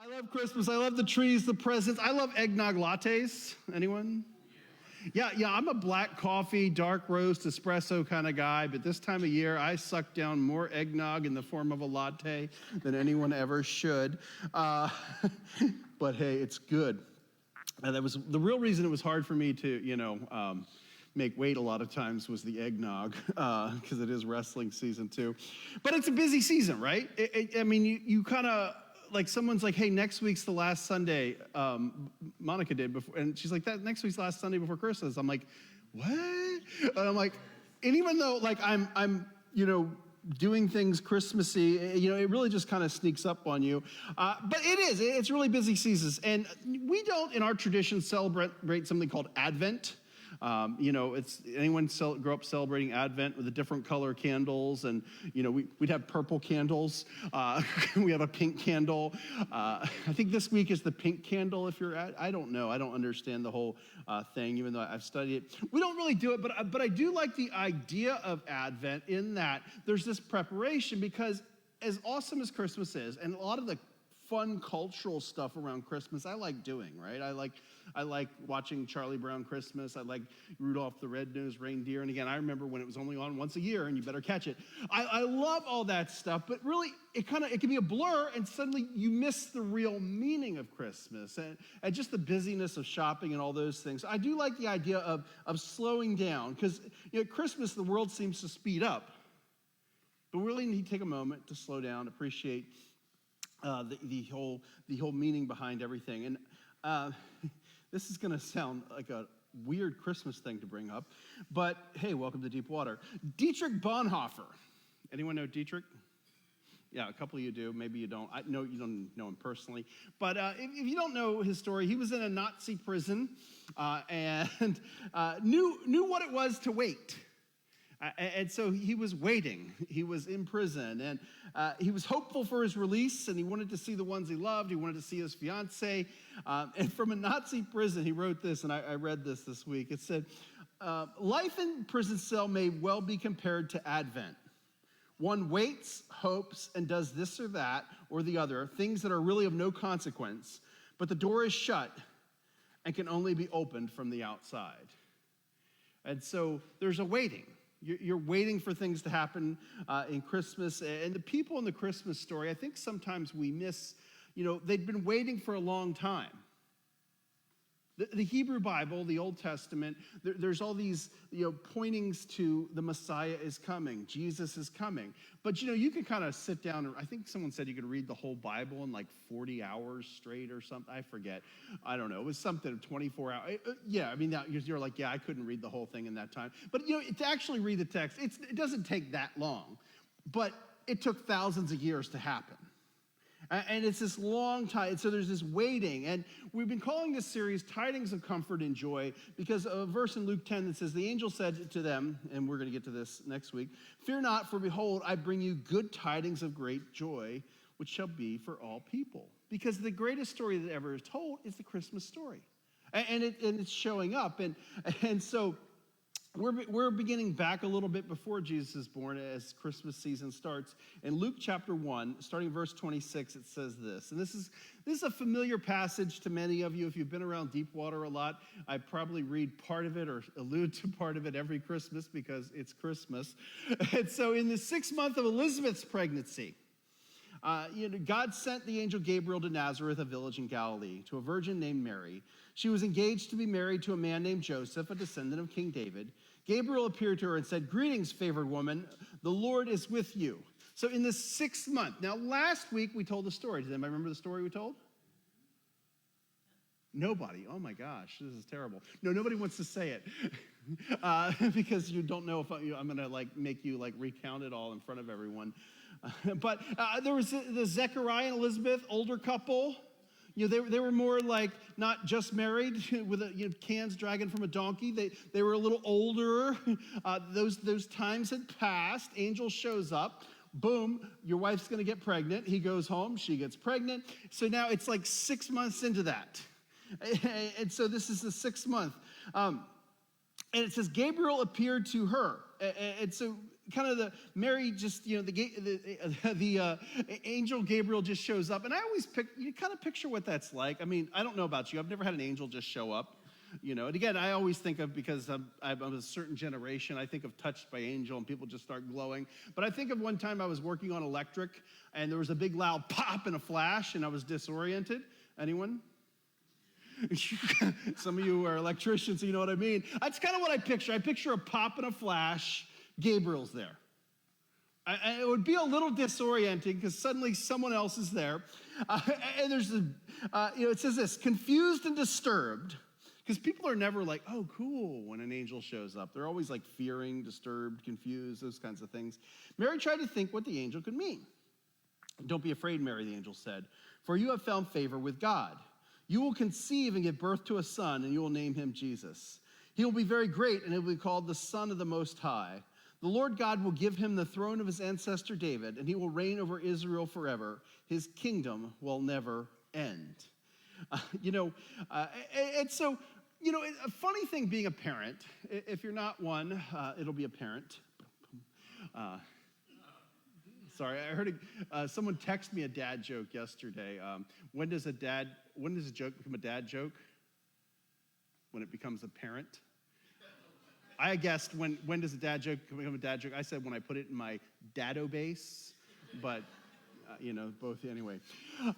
I love Christmas. I love the trees, the presents. I love eggnog lattes. Anyone? Yeah, I'm a black coffee, dark roast, espresso kind of guy, but this time of year, I suck down more eggnog in the form of a latte than anyone ever should. But hey, it's good. And that was the real reason it was hard for me to, make weight a lot of times was the eggnog, because it is wrestling season too. But it's a busy season, right? You kind of, like someone's like, hey, next week's the last Sunday, Monica did before, and she's like, that next week's last Sunday before Christmas. I'm like, what? And I'm like, and even though like I'm doing things Christmassy, it really just kind of sneaks up on you. But it's really busy seasons. And we don't, in our tradition, celebrate something called Advent. It's anyone grow up celebrating Advent with the different color candles, and we'd have purple candles. We have a pink candle. I think this week is the pink candle. If you're I don't know. I don't understand the whole thing, even though I've studied it. We don't really do it, but I do like the idea of Advent in that there's this preparation, because as awesome as Christmas is, and a lot of the fun cultural stuff around Christmas I like doing, right? I like watching Charlie Brown Christmas. I like Rudolph the Red-Nosed Reindeer. And again, I remember when it was only on once a year and you better catch it. I love all that stuff, but really it can be a blur, and suddenly you miss the real meaning of Christmas and just the busyness of shopping and all those things. I do like the idea of slowing down, because at Christmas the world seems to speed up. But we really need to take a moment to slow down, appreciate the whole meaning behind everything. And this is going to sound like a weird Christmas thing to bring up, but hey, welcome to Deep Water. Dietrich Bonhoeffer. Anyone know Dietrich? Yeah, a couple of you do. Maybe you don't. I know you don't know him personally. But if you don't know his story, he was in a Nazi prison and knew what it was to wait. And so he was waiting. He was in prison, and he was hopeful for his release, and he wanted to see the ones he loved. He wanted to see his fiancée. And from a Nazi prison, he wrote this, and I read this week. It said, life in prison cell may well be compared to Advent. One waits, hopes, and does this or that or the other, things that are really of no consequence, but the door is shut and can only be opened from the outside. And so there's a waiting. You're waiting for things to happen in Christmas. And the people in the Christmas story, I think sometimes we miss, they'd been waiting for a long time. The Hebrew Bible, the Old Testament, there's all these, pointings to the Messiah is coming, Jesus is coming. But, you can kind of sit down, and I think someone said you could read the whole Bible in like 40 hours straight or something. I forget. I don't know. It was something of 24 hours. Now you're like, I couldn't read the whole thing in that time. But, to actually read the text, it doesn't take that long. But it took thousands of years to happen. And it's this long time, so there's this waiting. And we've been calling this series Tidings of Comfort and Joy, because a verse in Luke 10 that says, the angel said to them, and we're going to get to this next week, fear not, for behold, I bring you good tidings of great joy, which shall be for all people. Because the greatest story that ever is told is the Christmas story. And it's showing up. And so we're beginning back a little bit before Jesus is born as Christmas season starts. In Luke chapter 1, starting verse 26, it says this. And this is a familiar passage to many of you. If you've been around Deepwater a lot, I probably read part of it or allude to part of it every Christmas because it's Christmas. And so in the 6th month of Elizabeth's pregnancy, God sent the angel Gabriel to Nazareth, a village in Galilee, to a virgin named Mary. She was engaged to be married to a man named Joseph, a descendant of King David. Gabriel appeared to her and said, greetings, favored woman, the Lord is with you. So in the 6th month. Now, last week we told the story. Does anybody remember the story we told? Nobody. Oh my gosh, this is terrible. No, nobody wants to say it because you don't know if I'm going to make you recount it all in front of everyone. But there was the Zechariah and Elizabeth, older couple. They were more like not just married with cans dragging from a donkey. They were a little older. Those times had passed. Angel shows up. Boom, your wife's going to get pregnant. He goes home. She gets pregnant. So now it's like 6 months into that. And so this is the 6th month. And it says, Gabriel appeared to her And so kind of Mary just, the angel Gabriel just shows up. And I always you kind of picture what that's like. I mean, I don't know about you. I've never had an angel just show up. And again, I always think of, because I'm a certain generation, I think of Touched by Angel and people just start glowing. But I think of one time I was working on electric and there was a big loud pop and a flash and I was disoriented. Anyone? Some of you are electricians, so you know what I mean. That's kind of what I picture. I picture a pop and a flash, Gabriel's there. It would be a little disorienting because suddenly someone else is there. And there's, it says this, confused and disturbed. Because people are never like, oh, cool, when an angel shows up. They're always like fearing, disturbed, confused, those kinds of things. Mary tried to think what the angel could mean. Don't be afraid, Mary, the angel said, for you have found favor with God. You will conceive and give birth to a son, and you will name him Jesus. He will be very great, and he will be called the Son of the Most High. The Lord God will give him the throne of his ancestor David, and he will reign over Israel forever. His kingdom will never end. And so, a funny thing being a parent, if you're not one, it'll be a parent. Sorry, I heard someone text me a dad joke yesterday. When does a joke become a dad joke? When it becomes a parent? I guessed when does a dad joke become a dad joke? I said when I put it in my database, but both anyway.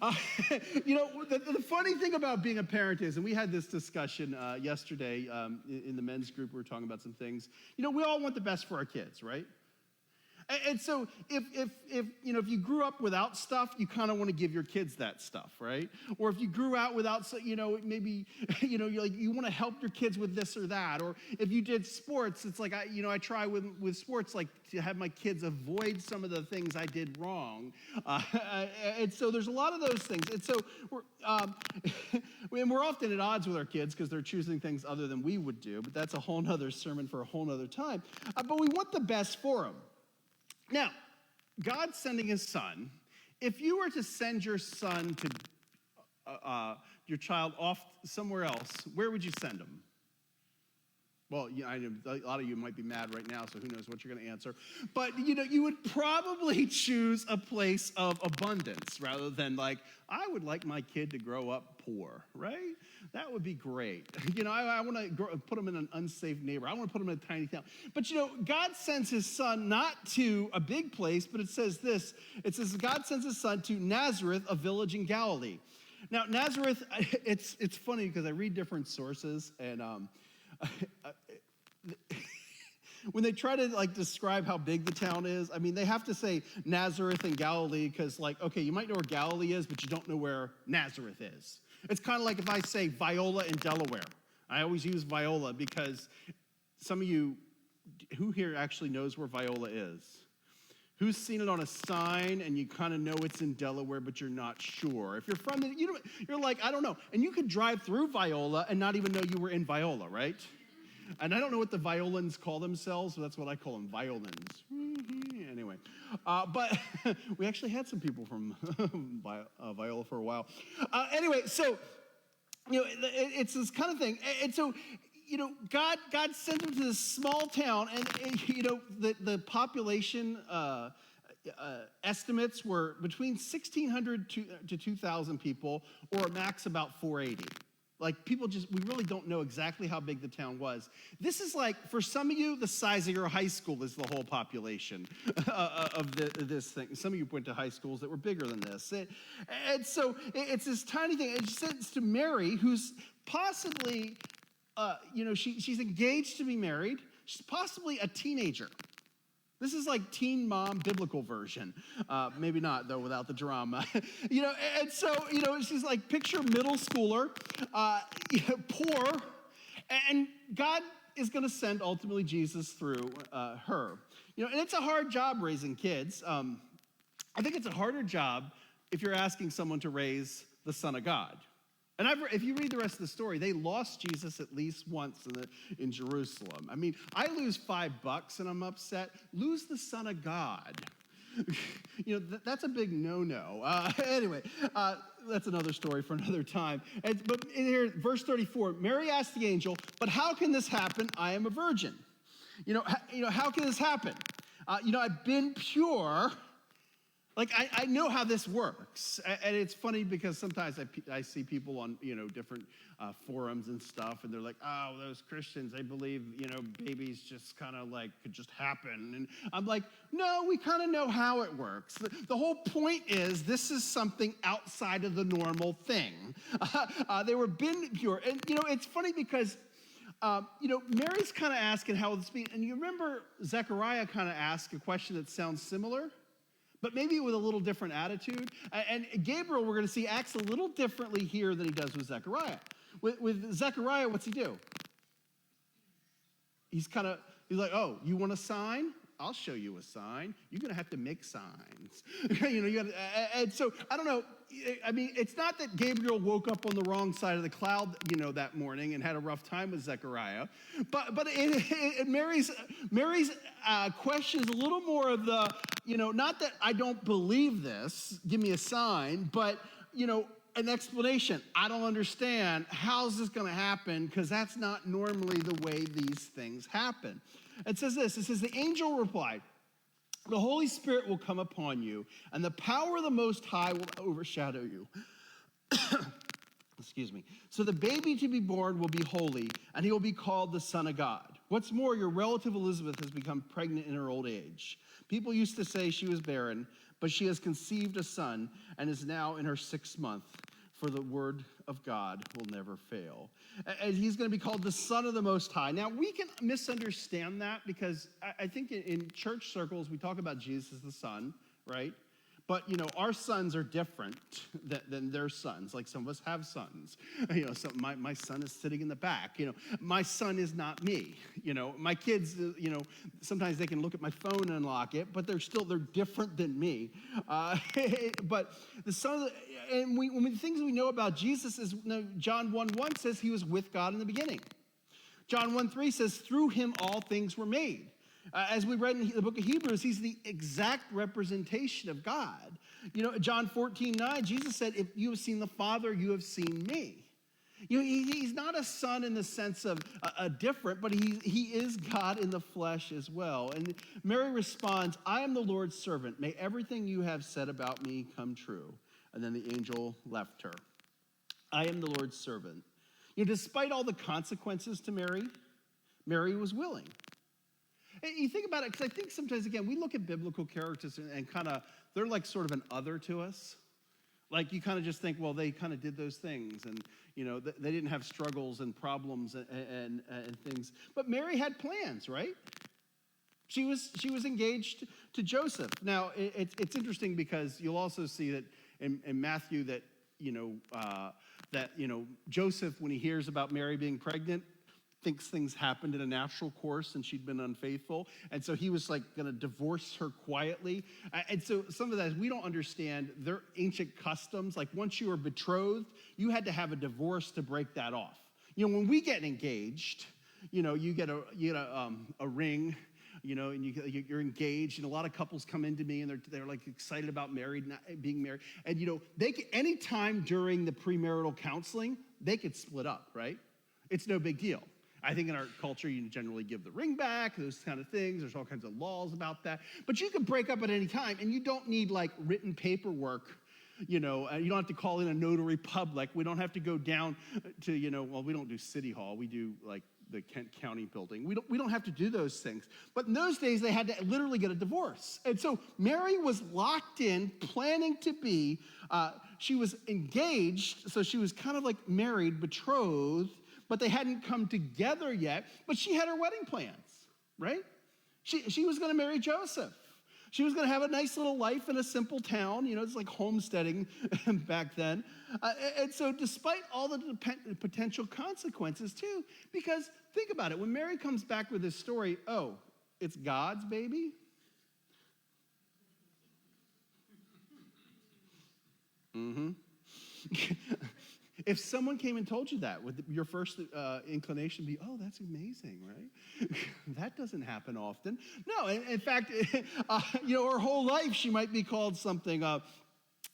The funny thing about being a parent is, and we had this discussion yesterday in the men's group, we were talking about some things. We all want the best for our kids, right? And so if you grew up without stuff, you kind of want to give your kids that stuff, right? Or if you grew out without, maybe, you want to help your kids with this or that. Or if you did sports, it's like, I try with sports, like to have my kids avoid some of the things I did wrong. And so there's a lot of those things. And so we're often at odds with our kids because they're choosing things other than we would do. But that's a whole nother sermon for a whole nother time. But we want the best for them. Now, God sending his son, if you were to send your son to your child off somewhere else, where would you send him? Well, I know a lot of you might be mad right now, so who knows what you're going to answer. But, you would probably choose a place of abundance rather than like, I would like my kid to grow up poor, right? That would be great. I want to put him in an unsafe neighborhood. I want to put him in a tiny town. But, God sends his son not to a big place, but it says this. It says God sends his son to Nazareth, a village in Galilee. Now, Nazareth, it's funny because I read different sources, and when they try to describe how big the town is, they have to say Nazareth and Galilee because okay, you might know where Galilee is, but you don't know where Nazareth is. It's kind of like if I say Viola in Delaware. I always use Viola because some of you, who here actually knows where Viola is? Who's seen it on a sign and you kind of know it's in Delaware, but you're not sure? If you're from it, you're like, I don't know. And you could drive through Viola and not even know you were in Viola, right? And I don't know what the violins call themselves, but that's what I call them, violins. Anyway, but we actually had some people from Viola for a while. Anyway, so, it's this kind of thing. And so, God sent them to this small town, and the population estimates were between 1,600 to 2,000 people, or a max about 480. People we really don't know exactly how big the town was. This is for some of you, the size of your high school is the whole population of this thing. Some of you went to high schools that were bigger than this. And so it's this tiny thing. It says to Mary, who's possibly, she's engaged to be married. She's possibly a teenager. This is like Teen Mom biblical version. Maybe not, though, without the drama. And so, she's picture middle schooler, poor, and God is going to send ultimately Jesus through her. And it's a hard job raising kids. I think it's a harder job if you're asking someone to raise the Son of God. And if you read the rest of the story, they lost Jesus at least once in Jerusalem. I lose $5 and I'm upset. Lose the Son of God. That's a big no-no. Anyway, that's another story for another time. But in here, verse 34, Mary asked the angel, "But how can this happen? I am a virgin." How can this happen? I've been pure. Like, I know how this works. And it's funny because sometimes I see people on, different forums and stuff, and they're like, oh, those Christians, they believe, babies just kind of like could just happen. And I'm like, no, we kind of know how it works. The whole point is this is something outside of the normal thing. They were been pure. And, it's funny because, Mary's kind of asking how this be. And you remember Zechariah kind of asked a question that sounds similar, but maybe with a little different attitude. And Gabriel, we're going to see, acts a little differently here than he does with Zechariah. With Zechariah, what's he do? He's like, oh, you want a sign? I'll show you a sign. You're going to have to make signs. And so, I don't know. I mean, it's not that Gabriel woke up on the wrong side of the cloud, that morning and had a rough time with Zechariah. But Mary's question is a little more of the, not that I don't believe this, give me a sign, but, an explanation. I don't understand. How's this going to happen? Because that's not normally the way these things happen. It says this. It says, the angel replied, the Holy Spirit will come upon you, and the power of the Most High will overshadow you. Excuse me. So the baby to be born will be holy, and he will be called the Son of God. What's more, your relative Elizabeth has become pregnant in her old age. People used to say she was barren, but she has conceived a son and is now in her 6th month, for the word of God will never fail. And he's going to be called the Son of the Most High. Now, we can misunderstand that because I think in church circles, we talk about Jesus as the Son, right? But, our sons are different than their sons. Like, some of us have sons. So my son is sitting in the back. My son is not me. My kids, sometimes they can look at my phone and unlock it, but they're different than me. But the son, and the things we know about Jesus is, John 1:1 says he was with God in the beginning. John 1:3 says, through him all things were made. As we read in the book of Hebrews, he's the exact representation of God. John 14:9, Jesus said, if you have seen the Father, you have seen me. He's not a son in the sense of a different, but he is God in the flesh as well. And Mary responds, I am the Lord's servant. May everything you have said about me come true. And then the angel left her. I am the Lord's servant. Despite all the consequences to Mary, Mary was willing. And you think about it, because I think sometimes, again, we look at biblical characters and kind of, they're like sort of an other to us. Like, you kind of just think, well, they kind of did those things, and, they didn't have struggles and problems and things. But Mary had plans, right? She was engaged to Joseph. Now, it's interesting because you'll also see that in Matthew that, Joseph, when he hears about Mary being pregnant, thinks things happened in a natural course and she'd been unfaithful. And so he was like going to divorce her quietly. And so some of that is we don't understand their ancient customs. Like, once you were betrothed, you had to have a divorce to break that off. When we get engaged, you get a ring, and you're engaged, and a lot of couples come into me and they're like excited about being married. And they could, anytime during the premarital counseling, they could split up, right? It's no big deal. I think in our culture, you generally give the ring back, those kind of things. There's all kinds of laws about that. But you can break up at any time, and you don't need, like, written paperwork. You don't have to call in a notary public. We don't have to go down to, we don't do City Hall. We do, like, the Kent County building. We don't have to do those things. But in those days, they had to literally get a divorce. And so Mary was locked in, planning to be, she was engaged, so she was kind of like married, betrothed, but they hadn't come together yet. But she had her wedding plans, right? She was going to marry Joseph. She was going to have a nice little life in a simple town. It's like homesteading back then. And so despite all the potential consequences, too, because think about it. When Mary comes back with this story, oh, it's God's baby? Mm-hmm. If someone came and told you that, would your first inclination be, oh, that's amazing, right? That doesn't happen often. No, in fact, her whole life she might be called something,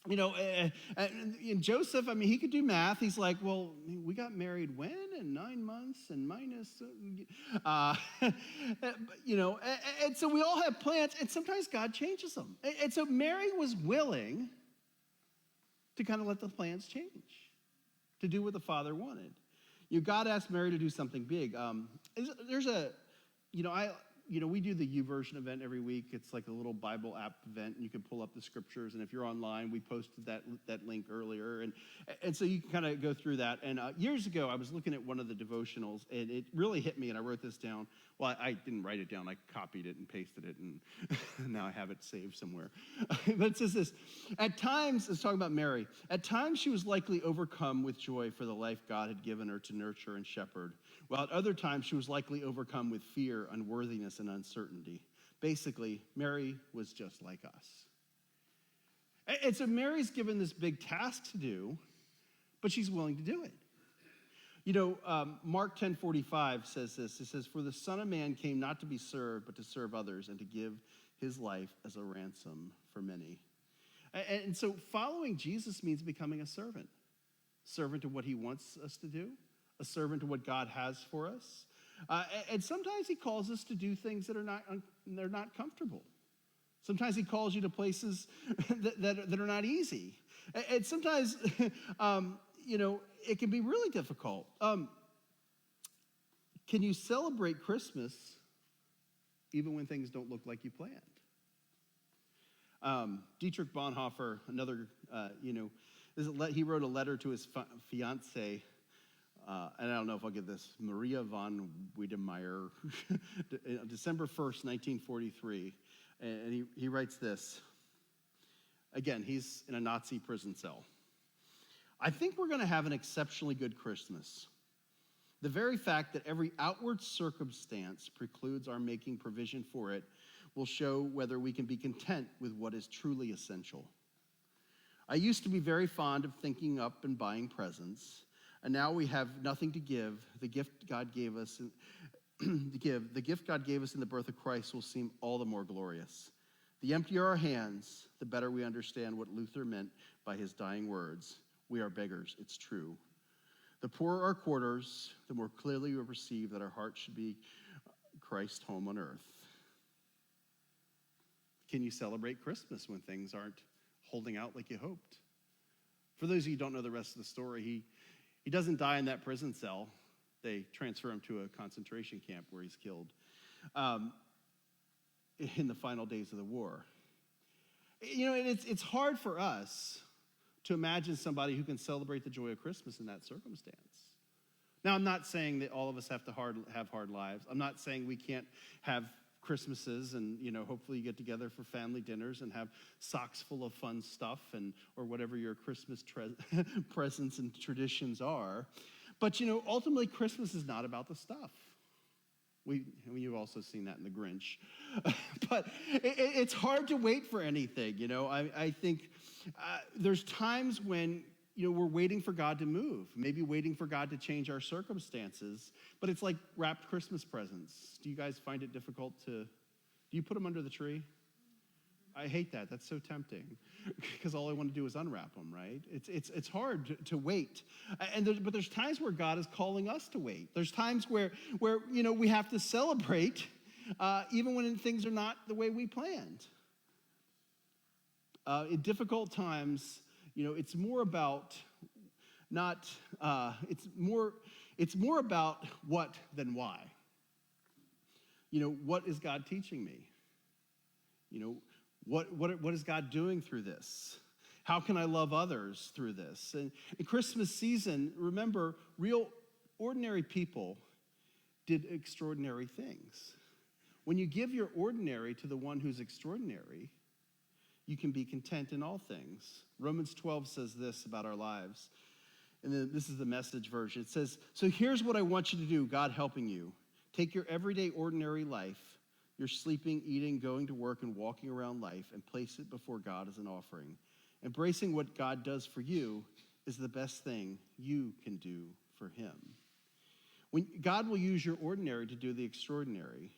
And Joseph, I mean, he could do math. He's like, well, we got married when? In 9 months and minus, and so we all have plans, and sometimes God changes them. And so Mary was willing to kind of let the plans change, to do what the Father wanted. God asked Mary to do something big. We do the YouVersion event every week. It's like a little Bible app event, and you can pull up the scriptures. And if you're online, we posted that link earlier, and so you can kind of go through that. And years ago, I was looking at one of the devotionals, and it really hit me. And I wrote this down. Well, I didn't write it down. I copied it and pasted it, and now I have it saved somewhere. But it says this: at times, it's talking about Mary. At times, she was likely overcome with joy for the life God had given her to nurture and shepherd. While at other times, she was likely overcome with fear, unworthiness, and uncertainty. Basically, Mary was just like us. And so Mary's given this big task to do, but she's willing to do it. Mark 10:45 says this. It says, "For the Son of Man came not to be served, but to serve others and to give his life as a ransom for many." And so following Jesus means becoming a servant to what he wants us to do, a servant to what God has for us. And sometimes he calls us to do things that they're not comfortable. Sometimes he calls you to places that are not easy. And sometimes, it can be really difficult. Can you celebrate Christmas even when things don't look like you planned? Dietrich Bonhoeffer, he wrote a letter to his fiancée, and I don't know if I'll get this, Maria von Wiedemeyer, December 1st, 1943. And he writes this. Again, he's in a Nazi prison cell. "I think we're going to have an exceptionally good Christmas. The very fact that every outward circumstance precludes our making provision for it will show whether we can be content with what is truly essential. I used to be very fond of thinking up and buying presents, and now we have nothing to give. The gift God gave us in the birth of Christ will seem all the more glorious. The emptier our hands, the better we understand what Luther meant by his dying words. We are beggars, it's true. The poorer our quarters, the more clearly we perceive that our hearts should be Christ's home on earth." Can you celebrate Christmas when things aren't holding out like you hoped? For those of you who don't know the rest of the story, he doesn't die in that prison cell. They transfer him to a concentration camp where he's killed in the final days of the war. And it's hard for us to imagine somebody who can celebrate the joy of Christmas in that circumstance. Now, I'm not saying that all of us have to have hard lives. I'm not saying we can't have Christmases and, hopefully you get together for family dinners and have socks full of fun stuff or whatever your Christmas presents and traditions are. But, ultimately Christmas is not about the stuff. You've also seen that in The Grinch. But it's hard to wait for anything, I think there's times when, we're waiting for God to move, maybe waiting for God to change our circumstances, but it's like wrapped Christmas presents. Do you guys find it difficult do you put them under the tree? I hate that. That's so tempting because all I want to do is unwrap them, right? It's hard to wait. But there's times where God is calling us to wait. There's times where we have to celebrate even when things are not the way we planned. In difficult times, it's more about it's more about what than why. What is God teaching me? What is God doing through this? How can I love others through this? And in Christmas season, remember, real ordinary people did extraordinary things. When you give your ordinary to the one who's extraordinary, you can be content in all things. Romans 12 says this about our lives. And then this is the Message version. It says, "So here's what I want you to do, God helping you. Take your everyday ordinary life, your sleeping, eating, going to work, and walking around life, and place it before God as an offering. Embracing what God does for you is the best thing you can do for him." When God will use your ordinary to do the extraordinary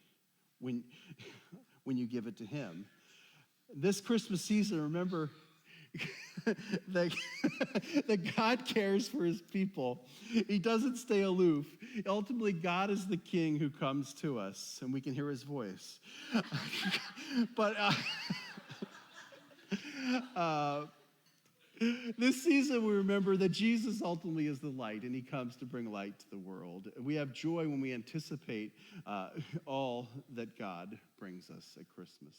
when you give it to him. This Christmas season, remember, that, that God cares for his people. He doesn't stay aloof. Ultimately, God is the king who comes to us, and we can hear his voice. But this season, we remember that Jesus ultimately is the light, and he comes to bring light to the world. We have joy when we anticipate all that God brings us at Christmas.